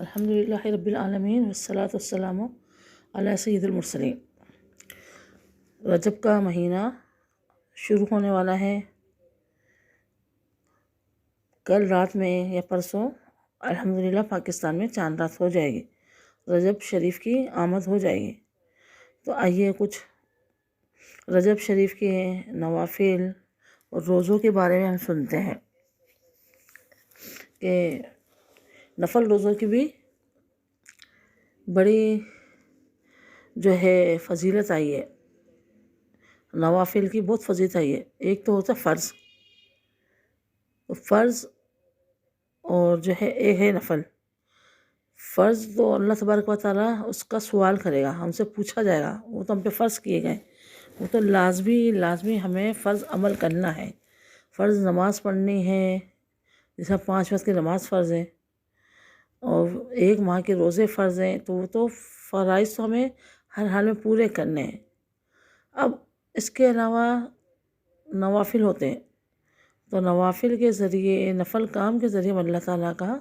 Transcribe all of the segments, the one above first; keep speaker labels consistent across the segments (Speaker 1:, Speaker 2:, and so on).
Speaker 1: الحمدللہ رب العالمین والصلاۃ والسلام علی سید المرسلین۔ رجب کا مہینہ شروع ہونے والا ہے۔ کل رات میں یا پرسوں الحمدللہ پاکستان میں چاند رات ہو جائے گی، رجب شریف کی آمد ہو جائے گی۔ تو آئیے کچھ رجب شریف کے نوافل اور روزوں کے بارے میں ہم سنتے ہیں کہ نفل روزوں کی بھی بڑی فضیلت آئی ہے، نوافل کی بہت فضیلت آئی ہے۔ ایک تو ہوتا ہے فرض اور ایک ہے نفل۔ فرض تو اللہ تبارک و تعالیٰ اس کا سوال کرے گا، ہم سے پوچھا جائے گا، وہ تو ہم پہ فرض کیے گئے، وہ تو لازمی ہمیں فرض عمل کرنا ہے۔ فرض نماز پڑھنی ہے، جیسا 5 وقت کی نماز فرض ہے، اور 1 ماہ کے روزے فرض ہیں، تو وہ تو فرائض تو ہمیں ہر حال میں پورے کرنے ہیں۔ اب اس کے علاوہ نوافل ہوتے ہیں، تو نوافل کے ذریعے، نفل کام کے ذریعے ہم اللہ تعالیٰ کا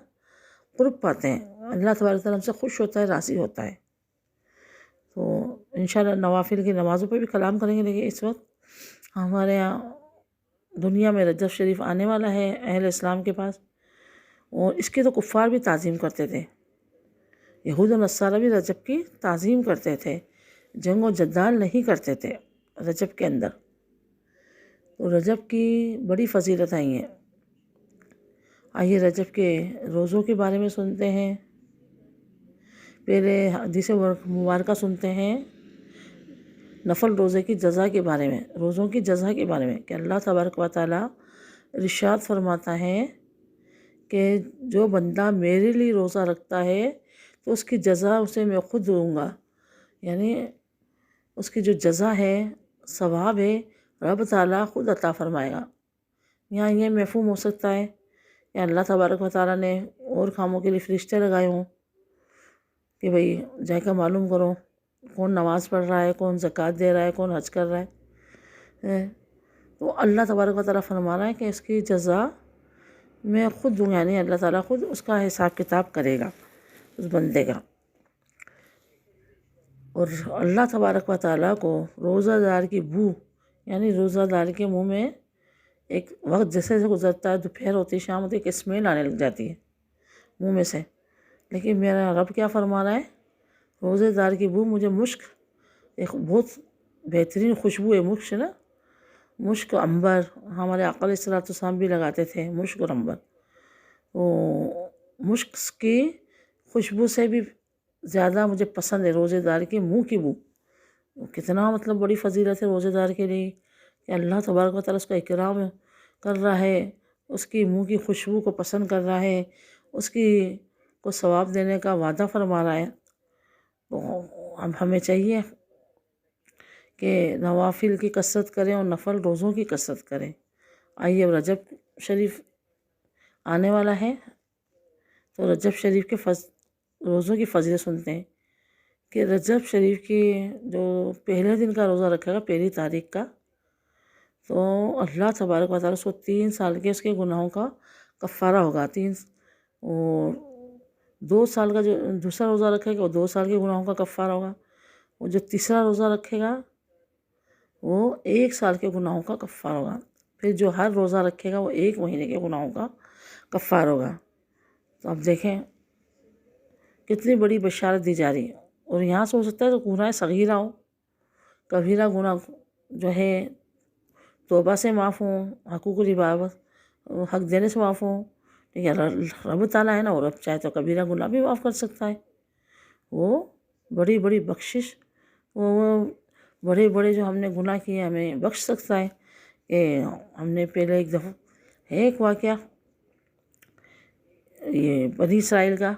Speaker 1: قرب پاتے ہیں، اللہ تبارک تعالیٰ ہم سے خوش ہوتا ہے، راضی ہوتا ہے۔ تو انشاءاللہ نوافل کی نمازوں پہ بھی کلام کریں گے، لیکن اس وقت ہمارے یہاں دنیا میں رجب شریف آنے والا ہے اہل اسلام کے پاس، اور اس کی تو کفار بھی تعظیم کرتے تھے، یہود و نصارہ بھی رجب کی تعظیم کرتے تھے، جنگ و جدال نہیں کرتے تھے رجب کے اندر۔ تو رجب کی بڑی فضیلت آئی ہیں۔ آئیے رجب کے روزوں کے بارے میں سنتے ہیں۔ پہلے حدیث مبارکہ سنتے ہیں نفل روزے کی جزا کے بارے میں، روزوں کی جزا کے بارے میں، کہ اللہ تبارک و تعالیٰ ارشاد فرماتا ہے کہ جو بندہ میرے لیے روزہ رکھتا ہے تو اس کی جزا اسے میں خود دوں گا، یعنی اس کی جو جزا ہے، ثواب ہے، رب تعالیٰ خود عطا فرمائے گا۔ یہاں یہ مفہوم ہو سکتا ہے کہ اللہ تبارک و تعالیٰ نے اور کاموں کے لیے فرشتے لگائے ہوں کہ بھئی جا کے معلوم کرو کون نماز پڑھ رہا ہے، کون زکوٰۃ دے رہا ہے، کون حج کر رہا ہے۔ تو اللہ تبارک و تعالیٰ فرما رہا ہے کہ اس کی جزا میں خود دوں گا، یعنی اللہ تعالیٰ خود اس کا حساب کتاب کرے گا اس بندے کا۔ اور اللہ تبارک و تعالیٰ کو روزہ دار کی بو، یعنی روزہ دار کے منہ میں ایک وقت جیسے گزرتا ہے، دوپہر ہوتی، شام ہوتی، ایک اسمیل آنے لگ جاتی ہے منہ میں سے، لیکن میرا رب کیا فرما رہا ہے، روزے دار کی بو مجھے مشک، ایک بہت بہترین خوشبو ہے مشک نا، مشک عنبر، ہمارے آقا علیہ الصلوۃ والسلام بھی لگاتے تھے مشک اور عنبر، وہ مشک کی خوشبو سے بھی زیادہ مجھے پسند ہے روزے دار کے منہ کی بو۔ کتنا بڑی فضیلت ہے روزے دار کے لیے کہ اللہ تبارک و تعالیٰ اس کا اکرام کر رہا ہے، اس کی منہ کی خوشبو کو پسند کر رہا ہے، اس کو ثواب دینے کا وعدہ فرما رہا ہے۔ تو اب ہمیں چاہیے کہ نوافل کی کثرت کریں اور نفل روزوں کی کثرت کریں۔ آئیے اب رجب شریف آنے والا ہے، تو رجب شریف کے روزوں کی فضیلت سنتے ہیں کہ رجب شریف کی جو پہلے دن کا روزہ رکھے گا، 1 تاریخ کا، تو اللہ تبارک و تعالیٰ اس کو 3 سال کے اس کے گناہوں کا کفارہ ہوگا، اور 2 سال کا جو دوسرا روزہ رکھے گا وہ 2 سال کے گناہوں کا کفارہ ہوگا، اور جو تیسرا روزہ رکھے گا وہ 1 سال کے گناہوں کا کفارہ ہوگا، پھر جو ہر روزہ رکھے گا وہ 1 مہینے کے گناہوں کا کفارہ ہوگا۔ تو اب دیکھیں کتنی بڑی بشارت دی جا رہی ہے، اور یہاں سے ہو سکتا ہے تو گناہ صغیرہ ہو، کبیرہ گناہ توبہ سے معاف ہوں، حقوق العباد حق دینے سے معاف ہوں، لیکن رب تعالیٰ ہے نا، وہ رب چاہے تو کبیرہ گناہ بھی معاف کر سکتا ہے، وہ بڑی بڑی بخشش، وہ بڑے بڑے جو ہم نے گناہ کیے ہمیں بخش سکتا ہے۔ کہ ہم نے پہلے ایک دفعہ ایک واقعہ یہ بنی اسرائیل کا،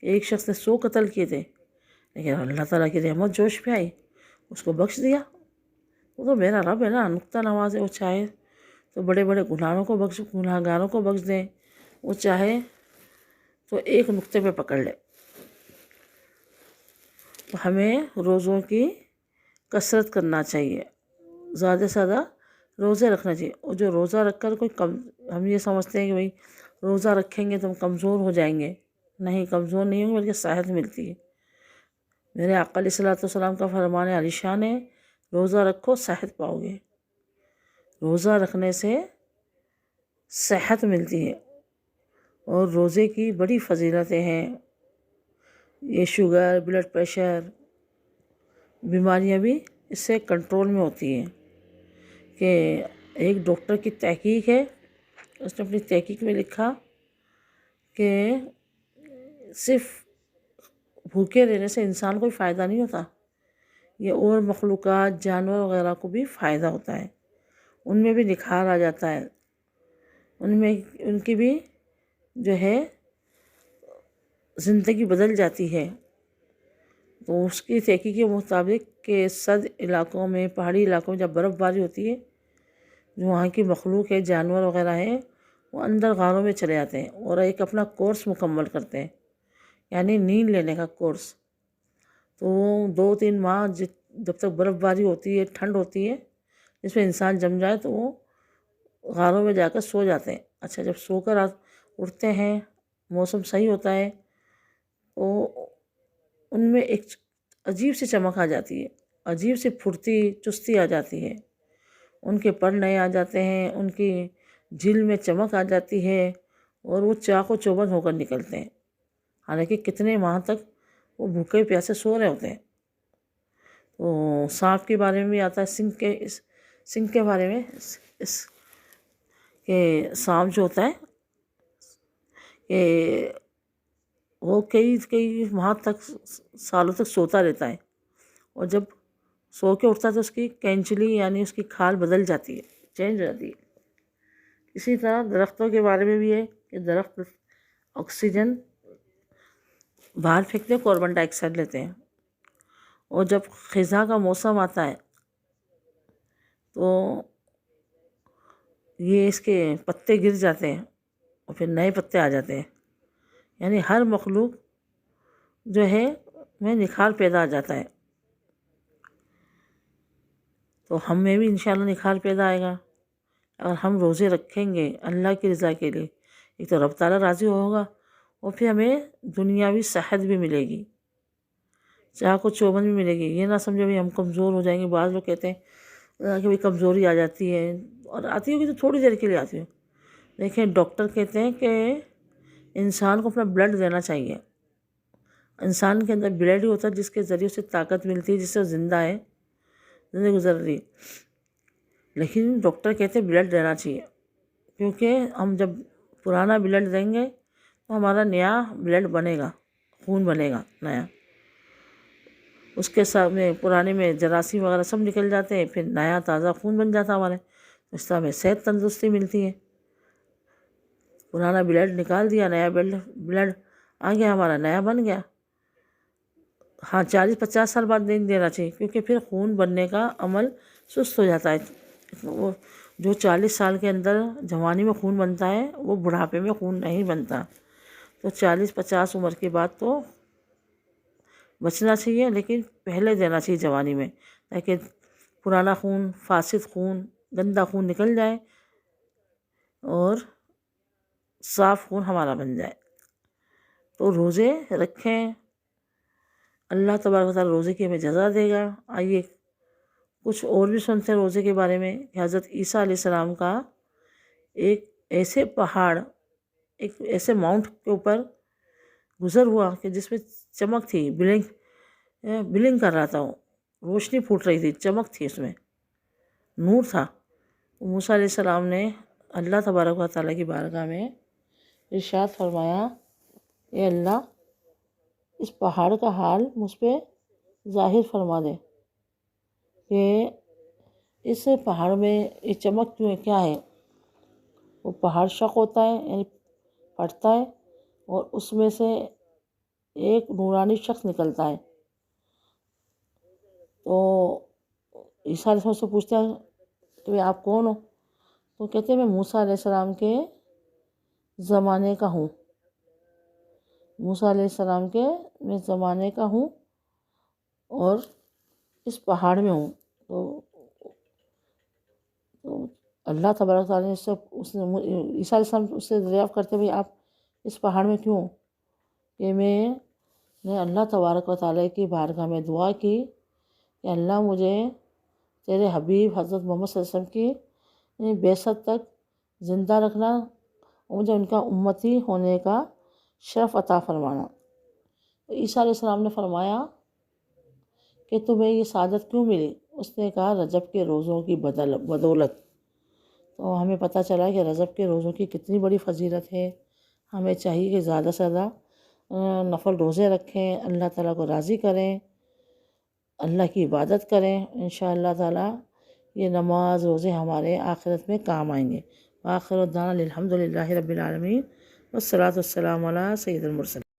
Speaker 1: ایک شخص نے 100 قتل کیے تھے، لیکن اللہ تعالیٰ کی رحمت جوش پہ آئی، اس کو بخش دیا۔ وہ تو میرا رب ہے نا، نقطہ نواز ہے، وہ چاہے تو بڑے بڑے گناہگاروں کو بخش دیں، وہ چاہے تو ایک نقطے پہ پکڑ لے۔ تو ہمیں روزوں کی کثرت کرنا چاہیے، زیادہ سے زیادہ روزے رکھنا چاہیے، اور جو روزہ رکھ کر ہم یہ سمجھتے ہیں کہ بھئی روزہ رکھیں گے تو ہم کمزور ہو جائیں گے، نہیں کمزور نہیں ہوں گے بلکہ صحت ملتی ہے۔ میرے آقا علیہ الصلوۃ والسلام کا فرمان عالی شان ہے، روزہ رکھو صحت پاؤ گے۔ روزہ رکھنے سے صحت ملتی ہے، اور روزے کی بڑی فضیلتیں ہیں۔ یہ شوگر، بلڈ پریشر، بیماریاں بھی اس سے کنٹرول میں ہوتی ہیں۔ کہ ایک ڈاکٹر کی تحقیق ہے، اس نے اپنی تحقیق میں لکھا کہ صرف بھوکے رہنے سے انسان کو فائدہ نہیں ہوتا، یہ اور مخلوقات، جانور وغیرہ کو بھی فائدہ ہوتا ہے، ان میں بھی نکھار آ جاتا ہے، ان کی بھی جو ہے زندگی بدل جاتی ہے۔ تو اس کی تحقیق کے مطابق کہ سرد علاقوں میں، پہاڑی علاقوں میں جب برف باری ہوتی ہے، جو وہاں کی مخلوق ہے، جانور وغیرہ ہیں، وہ اندر غاروں میں چلے جاتے ہیں اور ایک اپنا کورس مکمل کرتے ہیں، یعنی نیند لینے کا کورس۔ تو وہ 2-3 ماہ جب تک برف باری ہوتی ہے، ٹھنڈ ہوتی ہے، جس میں انسان جم جائے، تو وہ غاروں میں جا کر سو جاتے ہیں۔ اچھا، جب سو کر اٹھتے ہیں، موسم صحیح ہوتا ہے، تو ان میں ایک عجیب سی چمک آ جاتی ہے، عجیب سی پھرتی، چستی آ جاتی ہے، ان کے پر نئے آ جاتے ہیں، ان کی جلد میں چمک آ جاتی ہے، اور وہ چاق و چوبند ہو کر نکلتے ہیں، حالانکہ کتنے ماہ تک وہ بھوکے پیاسے سو رہے ہوتے ہیں۔ تو سانپ کے بارے میں بھی آتا ہے، سنگ کے بارے میں، کہ سانپ جو ہوتا ہے کہ وہ کئی ماہ تک، سالوں تک سوتا رہتا ہے، اور جب سو کے اٹھتا ہے تو اس کی کینچلی یعنی اس کی کھال بدل جاتی ہے، چینج ہو جاتی ہے۔ اسی طرح درختوں کے بارے میں بھی ہے کہ درخت آکسیجن باہر پھینکتے ہیں، کاربن ڈائی آکسائڈ لیتے ہیں، اور جب خزاں کا موسم آتا ہے تو یہ اس کے پتے گر جاتے ہیں اور پھر نئے پتے آ جاتے ہیں، یعنی ہر مخلوق جو ہے میں نکھار پیدا آ جاتا ہے۔ تو ہم میں بھی انشاءاللہ نکھار پیدا آئے گا اگر ہم روزے رکھیں گے اللہ کی رضا کے لیے۔ ایک تو رب تعالیٰ راضی ہوگا، اور پھر ہمیں دنیاوی صحت بھی ملے گی، چاق و چوبند بھی ملے گی۔ یہ نہ سمجھو بھی ہم کمزور ہو جائیں گے۔ بعض لوگ کہتے ہیں کہ بھی کمزوری آ جاتی ہے، اور آتی ہوگی تو تھوڑی دیر کے لیے آتی ہو۔ دیکھیں، ڈاکٹر کہتے ہیں کہ انسان کو اپنا بلڈ دینا چاہیے۔ انسان کے اندر بلڈ ہی ہوتا ہے جس کے ذریعے اسے طاقت ملتی ہے، جس سے وہ زندہ ہے، زندگی گزر رہی۔ لیکن ڈاکٹر کہتے ہیں بلڈ دینا چاہیے، کیونکہ ہم جب پرانا بلڈ دیں گے تو ہمارا نیا بلڈ بنے گا، خون بنے گا نیا۔ اس کے ساتھ میں پرانے میں جراثیم وغیرہ سب نکل جاتے ہیں، پھر نیا تازہ خون بن جاتا ہمارے، اس طرح ہمیں صحت تندرستی ملتی ہے۔ پرانا بلڈ نکال دیا، نیا بلڈ آ گیا، ہمارا نیا بن گیا۔ ہاں، 40-50 سال بعد نہیں دینا چاہیے، کیونکہ پھر خون بننے کا عمل سست ہو جاتا ہے۔ وہ جو 40 سال کے اندر جوانی میں خون بنتا ہے، وہ بڑھاپے میں خون نہیں بنتا۔ تو 40-50 عمر کے بعد تو بچنا چاہیے، لیکن پہلے دینا چاہیے جوانی میں، تاکہ پرانا خون، فاسد خون، گندا خون نکل جائے اور صاف خون ہمارا بن جائے۔ تو روزے رکھیں، اللہ تبارک و تعالیٰ روزے کی ہمیں جزا دے گا۔ آئیے کچھ اور بھی سنتے ہیں روزے کے بارے میں، کہ حضرت عیسیٰ علیہ السلام کا ایک ایسے پہاڑ، ایک ایسے ماؤنٹ کے اوپر گزر ہوا کہ جس میں چمک تھی، بلنگ کر رہا تھا، وہ روشنی پھوٹ رہی تھی، چمک تھی، اس میں نور تھا۔ موسیٰ علیہ السلام نے اللہ تبارک و تعالیٰ کی بارگاہ میں ارشاد فرمایا، اے اللہ، اس پہاڑ کا حال مجھ پہ ظاہر فرما دے کہ اس پہاڑ میں یہ چمک کیا ہے۔ وہ پہاڑ شق ہوتا ہے، یعنی پھٹتا ہے، اور اس میں سے ایک نورانی شخص نکلتا ہے۔ تو عیسیٰ علیہ السلام سے پوچھتے ہیں کہ آپ کون ہو؟ تو کہتے ہیں میں موسیٰ علیہ السلام کے زمانے کا ہوں، موسیٰ علیہ السلام کے میں زمانے کا ہوں، اور اس پہاڑ میں ہوں۔ تو اللہ تبارک تعالیٰ نے عیسیٰ علیہ السلام اس سے دریافت کرتے ہوئے، آپ اس پہاڑ میں کیوں ہو؟ کہ میں نے اللہ تبارک و تعالیٰ کی بارگاہ میں دعا کی کہ اللہ مجھے تیرے حبیب حضرت محمد صلی اللہ علیہ وسلم کی بعثت تک زندہ رکھنا، مجھے ان کا امتی ہونے کا شرف عطا فرمانا۔ تو عیسیٰ علیہ السلام نے فرمایا کہ تمہیں یہ سعادت کیوں ملی؟ اس نے کہا رجب کے روزوں کی بدولت۔ تو ہمیں پتہ چلا کہ رجب کے روزوں کی کتنی بڑی فضیلت ہے۔ ہمیں چاہیے کہ زیادہ سے زیادہ نفل روزے رکھیں، اللہ تعالیٰ کو راضی کریں، اللہ کی عبادت کریں۔ انشاءاللہ تعالیٰ یہ نماز روزے ہمارے آخرت میں کام آئیں گے۔ وآخر دعوانا الحمد للہ رب العالمین والصلاۃ والسلام علی سید المرسلین۔